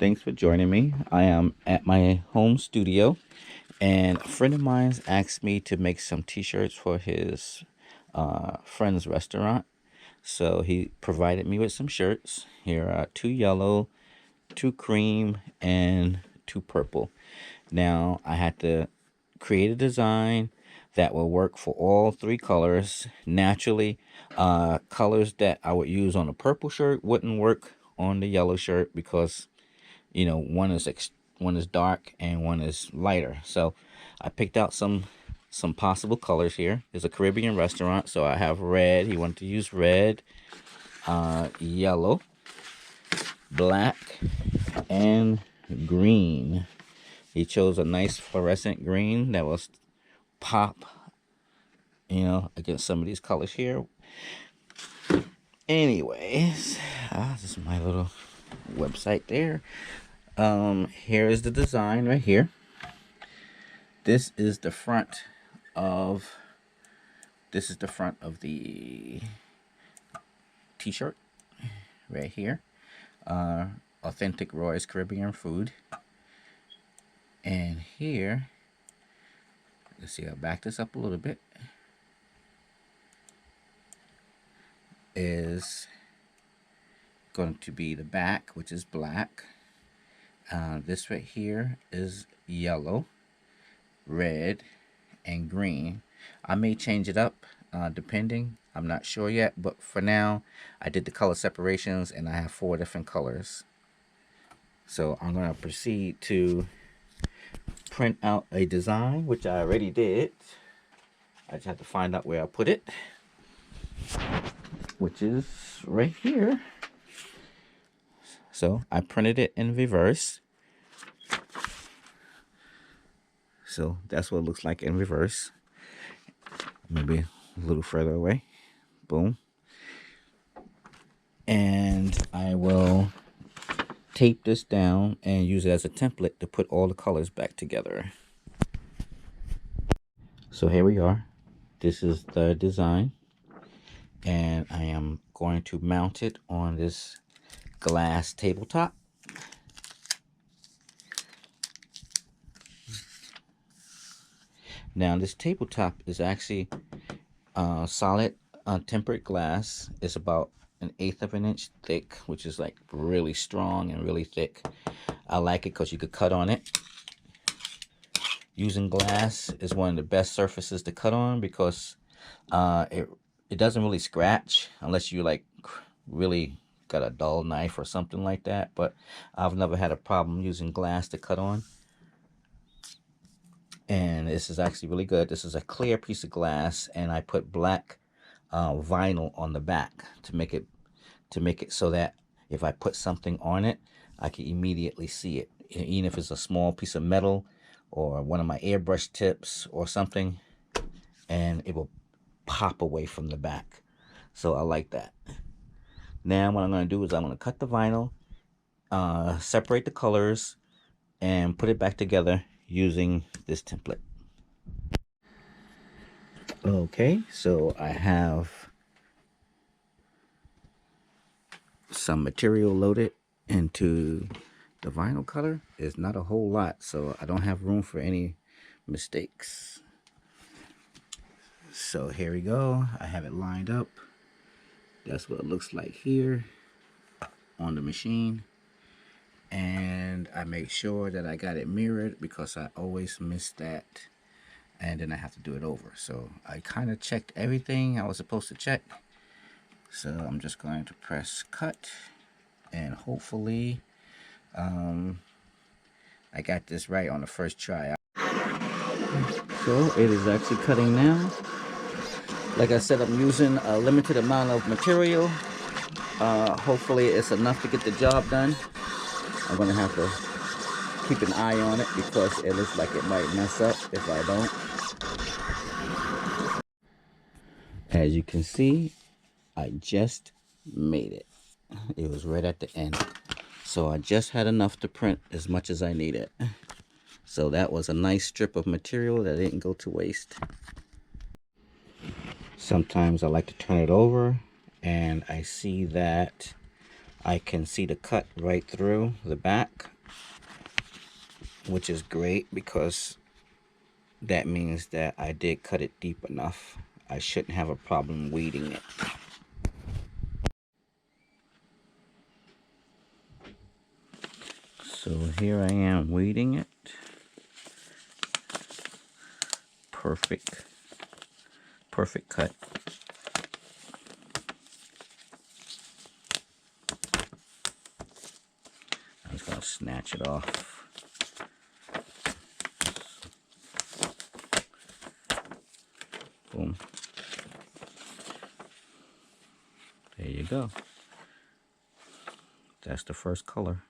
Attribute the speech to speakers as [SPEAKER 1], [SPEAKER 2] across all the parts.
[SPEAKER 1] Thanks for joining me. I am at my home studio, and a friend of mine's asked me to make some t-shirts for his friend's restaurant. So he provided me with some shirts. Here are two yellow, two cream, and two purple. Now I had to create a design that will work for all three colors. Naturally, colors that I would use on a purple shirt wouldn't work on the yellow shirt because one is dark and one is lighter. So I picked out some possible colors here. It's a Caribbean restaurant, so I have red. He wanted to use red, yellow, black, and green. He chose a nice fluorescent green that was pop, against some of these colors here. Anyways, this is my little website there. Here is the design right here. This is the front of the t-shirt right here. Authentic Roy's Caribbean food. And here, let's see, I'll back this up a little bit, is going to be the back, which is black. This right here is yellow, red, and green. I may change it up depending. I'm not sure yet, but for now, I did the color separations and I have 4 different colors. So I'm going to proceed to print out a design, which I already did. I just have to find out where I put it, which is right here. So I printed it in reverse. So that's what it looks like in reverse. Maybe a little further away. Boom. And I will tape this down and use it as a template to put all the colors back together. So here we are. This is the design. And I am going to mount it on this glass tabletop. Now this tabletop is actually solid tempered glass. It's about 1/8 of an inch thick, which is like really strong and really thick. I like it because you could cut on it. Using glass is one of the best surfaces to cut on because it doesn't really scratch unless you like really got a dull knife or something like that. But I've never had a problem using glass to cut on. And this is actually really good. This is a clear piece of glass, and I put black vinyl on the back to make it so that if I put something on it, I can immediately see it. Even if it's a small piece of metal or one of my airbrush tips or something, and it will pop away from the back. So I like that. Now what I'm going to do is I'm going to cut the vinyl, separate the colors, and put it back together using this template. Okay, so I have some material loaded into the vinyl cutter. It's not a whole lot, so I don't have room for any mistakes. So here we go. I have it lined up. That's what it looks like here on the machine. And I make sure that I got it mirrored because I always miss that, and then I have to do it over. So I kind of checked everything I was supposed to check. So I'm just going to press cut, and hopefully I got this right on the first try. So it is actually cutting now. Like I said, I'm using a limited amount of material. Hopefully it's enough to get the job done. I'm going to have to keep an eye on it because it looks like it might mess up if I don't. As you can see, I just made it. It was right at the end. So I just had enough to print as much as I needed. So that was a nice strip of material that didn't go to waste. Sometimes I like to turn it over and I see that I can see the cut right through the back, which is great because that means that I did cut it deep enough. I shouldn't have a problem weeding it. So here I am weeding it. Perfect cut. I'm just gonna snatch it off. Boom. There you go. That's the first color.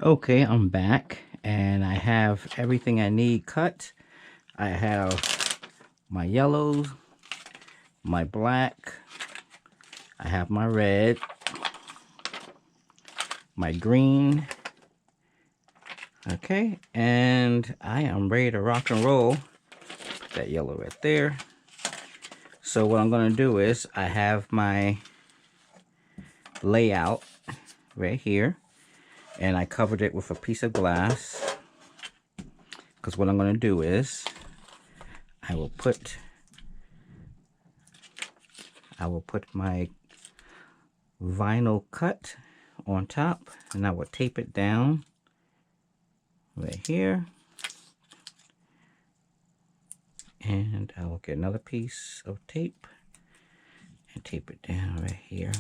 [SPEAKER 1] Okay, I'm back and I have everything I need cut. I have my yellows, my black, I have my red, my green. Okay, and I am ready to rock and roll. Put that yellow right there. So what I'm going to do is I have my layout right here, and I covered it with a piece of glass, because what I'm going to do is I will put my vinyl cut on top, and I will tape it down right here, and I will get another piece of tape and tape it down right here.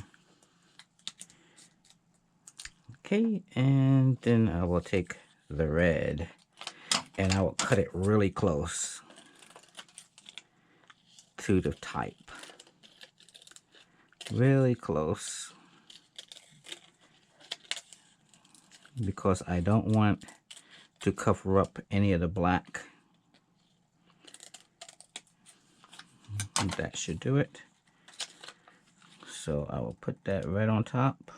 [SPEAKER 1] Okay, and then I will take the red and I will cut it really close to the type, really close, because I don't want to cover up any of the black. That should do it. So I will put that right on top,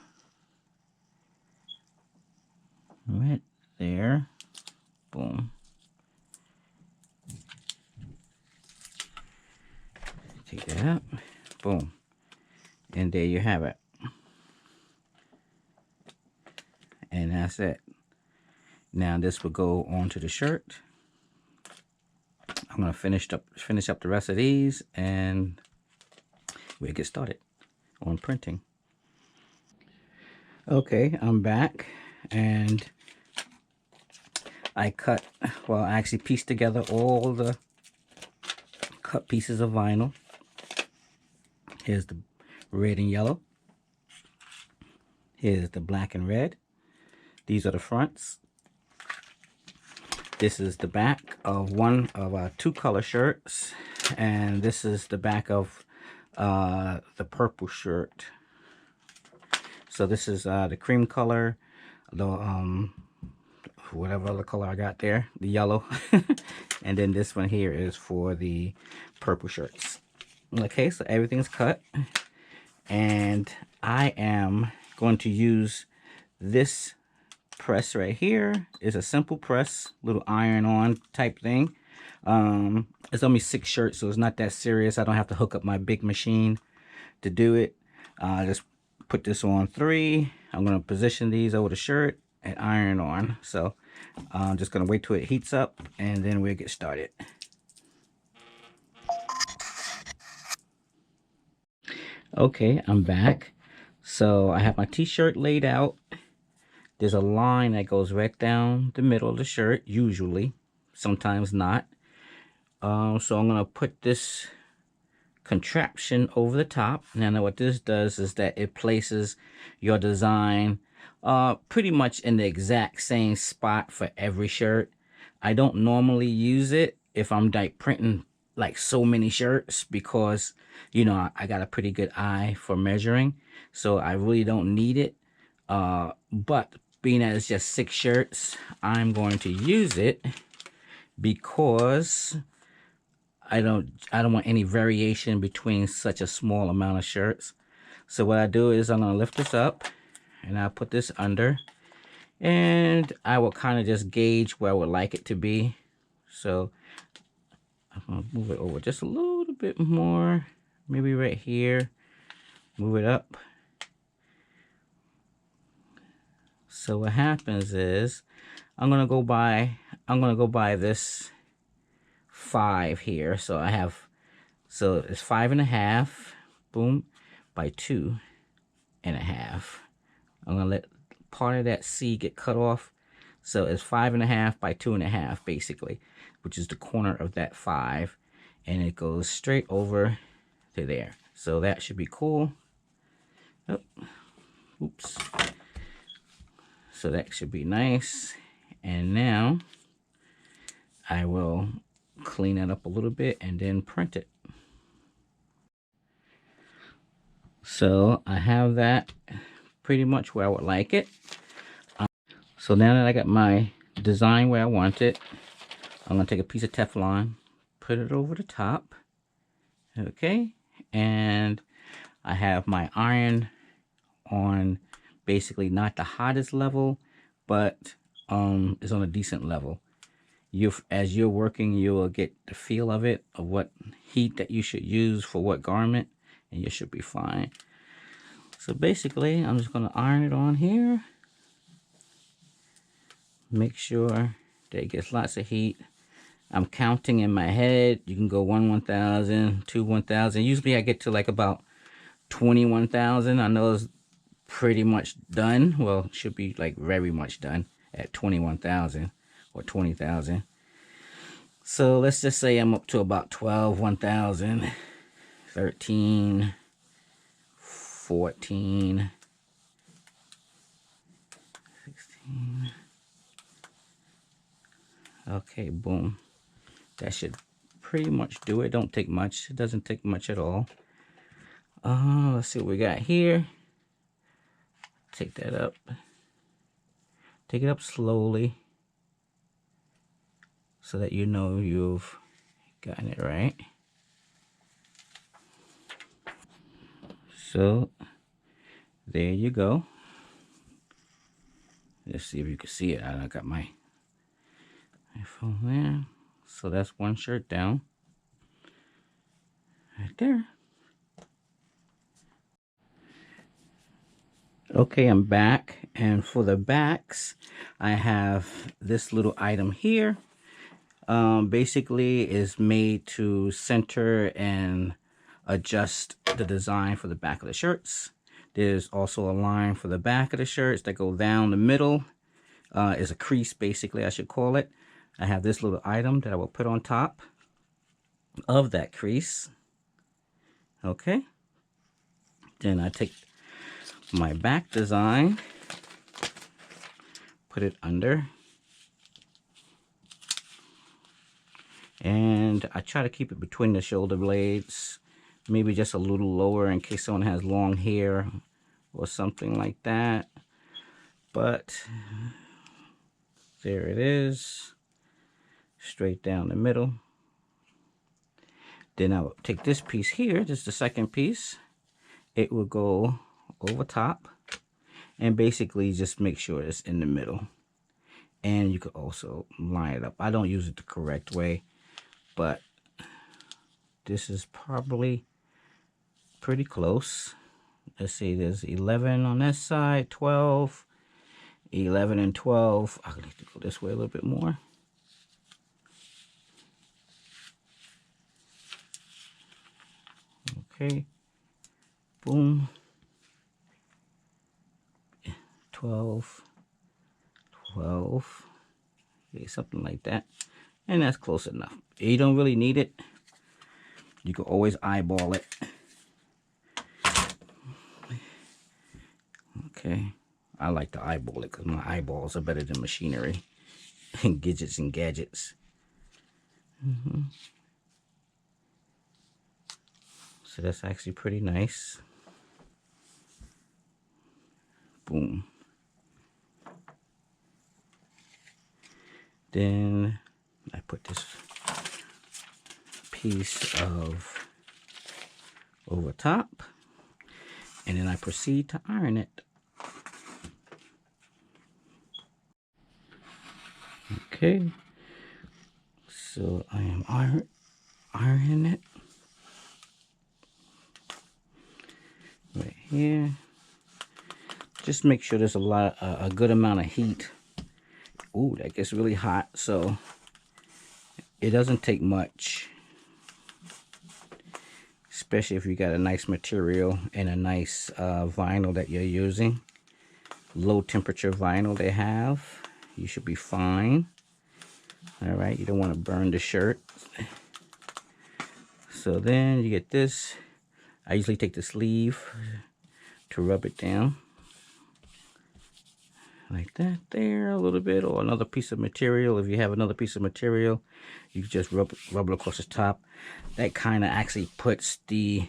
[SPEAKER 1] right there. Boom. Take that out. Boom. And there you have it. And that's it. Now this will go onto the shirt. I'm gonna finish up the rest of these, and we'll get started on printing. Okay, I'm back, and I actually pieced together all the cut pieces of vinyl. Here's the red and yellow. Here's the black and red. These are the fronts. This is the back of one of our two color shirts, and this is the back of the purple shirt. So this is the cream color, the whatever other color I got there, the yellow, and then this one here is for the purple shirts. Okay, so everything's cut, and I am going to use this press right here. Is a simple press, little iron-on type thing. It's only 6 shirts, so it's not that serious. I don't have to hook up my big machine to do it. Just put this on 3. I'm going to position these over the shirt and iron on. So I'm just going to wait till it heats up, and then we'll get started. Okay, I'm back. So I have my t-shirt laid out. There's a line that goes right down the middle of the shirt, usually, sometimes not. So I'm gonna put this contraption over the top. Now what this does is that it places your design pretty much in the exact same spot for every shirt. I don't normally use it if I'm like printing like so many shirts, because you know I got a pretty good eye for measuring, so I really don't need it. But being that it's just 6 shirts, I'm going to use it because I don't want any variation between such a small amount of shirts. So what I do is I'm going to lift this up, and I'll put this under, and I will kind of just gauge where I would like it to be. So I'm going to move it over just a little bit more maybe right here, move it up. So what happens is I'm gonna go by this 5 here. So I have, so it's 5.5, boom, by 2.5. I'm gonna let part of that C get cut off. So it's 5.5 by 2.5 basically, which is the corner of that 5, and it goes straight over to there. So that should be cool. Oh, oops. So that should be nice. And now I will clean it up a little bit and then print it. So I have that pretty much where I would like it. So now that I got my design where I want it, I'm going to take a piece of Teflon, put it over the top. Okay. And I have my iron on basically not the hottest level, but it's on a decent level. As you're working, you will get the feel of it, of what heat that you should use for what garment, and you should be fine. So basically, I'm just going to iron it on here. Make sure that it gets lots of heat. I'm counting in my head. You can go 1,000, 1,000. Usually I get to like about 21,000. I know it's pretty much done. Well, it should be like very much done at 21,000 or 20,000. So let's just say I'm up to about 12, 1,000, 13, 14, 16. Okay, boom. That should pretty much do it. Don't take much. It doesn't take much at all. Let's see what we got here. Take that up. Take it up slowly so that you know you've gotten it right. So there you go. Let's see if you can see it. I got my iPhone there. So that's one shirt down. Right there. Okay, I'm back. And for the backs, I have this little item here. Basically is made to center and adjust the design for the back of the shirts. There's also a line for the back of the shirts that go down the middle. Is a crease, basically, I should call it. I have this little item that I will put on top of that crease. Okay. Then I take my back design, put it under, and I try to keep it between the shoulder blades, maybe just a little lower in case someone has long hair or something like that. But there it is, straight down the middle. Then I will take this piece here, this is the second piece. It will go over top and basically just make sure it's in the middle. And you could also line it up. I don't use it the correct way, but this is probably pretty close. Let's see, there's 11 on this side, 12, 11 and 12. I need to go this way a little bit more. Okay, boom. 12, 12, okay, something like that. And that's close enough. You don't really need it. You can always eyeball it. Okay, I like to eyeball it because my eyeballs are better than machinery and gadgets and gadgets. So that's actually pretty nice. Boom. Then I put this piece of over top, and then I proceed to iron it. Okay, so I am ironing it. here. Just make sure there's a good amount of heat. Ooh, that gets really hot, so it doesn't take much, especially if you got a nice material and a nice vinyl that you're using. Low temperature vinyl they have. You should be fine. All right, you don't want to burn the shirt. So then you get this. I usually take the sleeve to rub it down. Like that there a little bit, or another piece of material. If you have another piece of material, you just rub it across the top. That kind of actually pushes the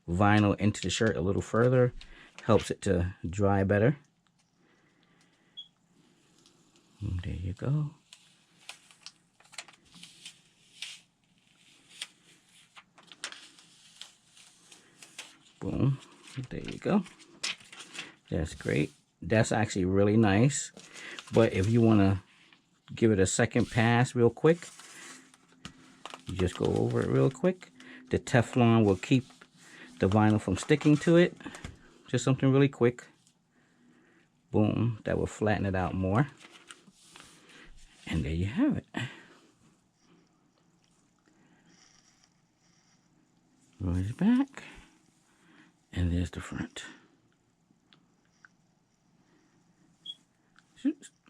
[SPEAKER 1] vinyl into the shirt a little further, helps it to dry better. And there you go. Boom, there you go. That's great. That's actually really nice. But if you want to give it a second pass real quick, you just go over it real quick. The Teflon will keep the vinyl from sticking to it. Just something really quick. Boom, that will flatten it out more. And there you have it. Roll it back. And there's the front.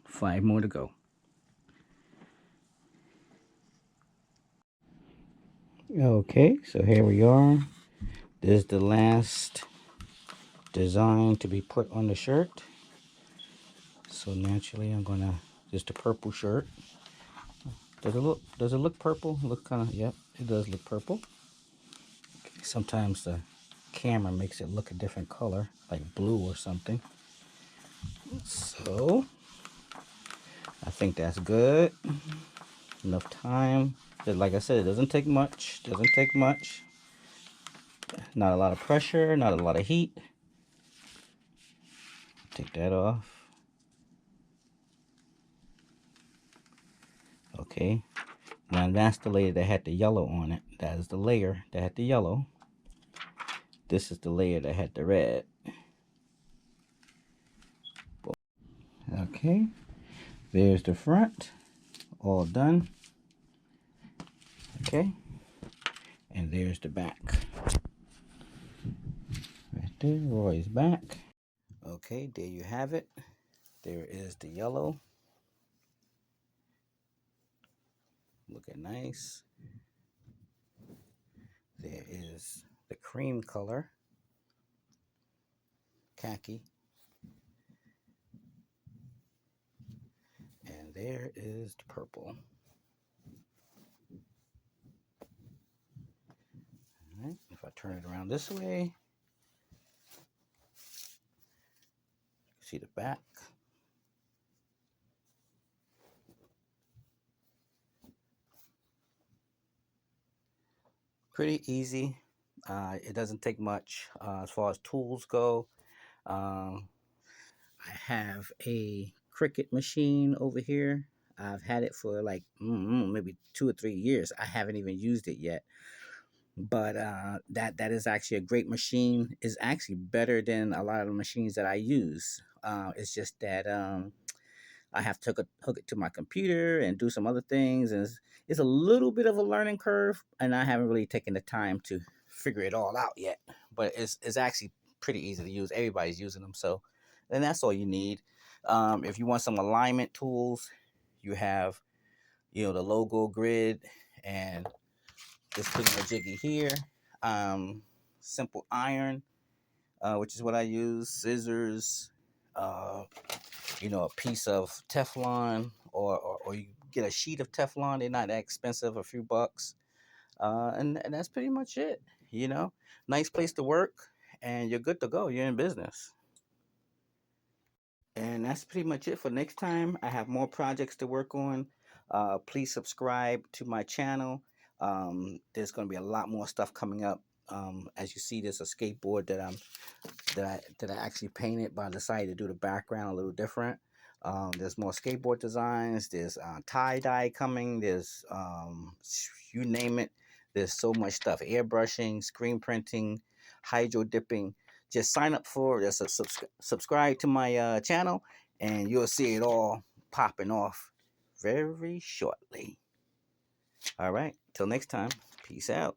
[SPEAKER 1] 5 more to go. Okay, so here we are. This is the last design to be put on the shirt. So naturally I'm gonna, just a purple shirt. Does it look purple? Look kind of, yep, it does look purple. Okay, sometimes the camera makes it look a different color, like blue or something. So I think that's good. Enough time. Like I said, it doesn't take much. Not a lot of pressure, not a lot of heat. Take that off. Okay. Now that's the layer that had the yellow on it. That is the layer that had the yellow. This is the layer that had the red. Okay. There's the front. All done. Okay. And there's the back. Right there, Roy's back. Okay, there you have it. There is the yellow. Looking nice. There is the cream color. Khaki. And there is the purple. All right, if I turn it around this way, see the back. Pretty easy. It doesn't take much as far as tools go. I have a Cricut machine over here. I've had it for like maybe 2 or 3 years. I haven't even used it yet. But that is actually a great machine. It's actually better than a lot of the machines that I use. It's just that I have to hook it to my computer and do some other things, and it's a little bit of a learning curve, and I haven't really taken the time to figure it all out yet. But it's actually pretty easy to use. Everybody's using them, so then that's all you need. If you want some alignment tools, you have the logo grid and this jiggy here. Simple iron, which is what I use. Scissors. Uh, a piece of Teflon, or you get a sheet of Teflon. They're not that expensive, a few bucks. And that's pretty much it. Nice place to work, and you're good to go. You're in business. And that's pretty much it for next time. I have more projects to work on. Please subscribe to my channel. There's going to be a lot more stuff coming up. As you see, there's a skateboard that I actually painted, but I decided to do the background a little different. There's more skateboard designs. There's tie-dye coming. There's you name it. There's so much stuff. Airbrushing, screen printing, hydro dipping. Just sign up for just subscribe to my channel, and you'll see it all popping off very shortly. All right, till next time, peace out.